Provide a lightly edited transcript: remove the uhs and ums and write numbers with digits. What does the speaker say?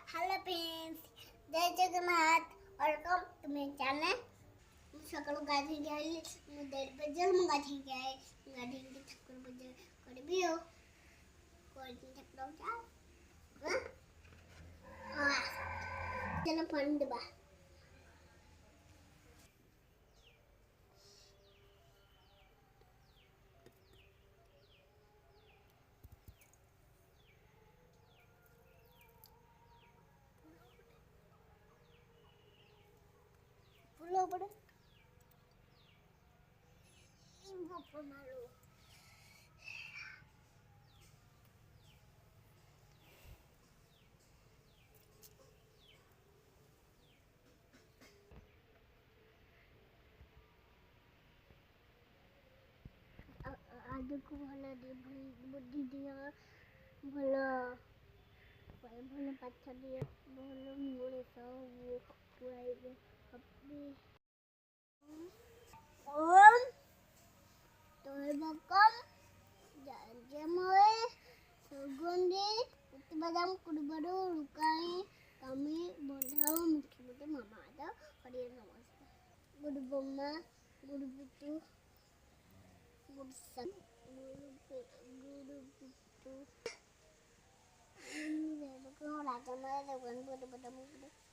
Hello friends, जय Jagannath. Welcome to my channel. सकाळू गाधी घ्यायला मुदर बजल मग गाधी घ्याय गाधी की ठाकुर बजल करबी हो कोई ठाकुर जा हां चलो फंड बा फुलो बड़े इंगो पमालो आगे को भला दे बुद्धि दिया भला भला पाछा दिया भला मोरे सब पुराई अपनी ओम तोरबकम जमोए सुगंधि उत्तबदम कुड़बड़ो रुकाई कमी बोधाओ मुख्यमंत्री मामा आदा हरियर नमस्कार good Bomma good बुतु good son good बुतु ini deh, aku mau lagi mau ada bukan buat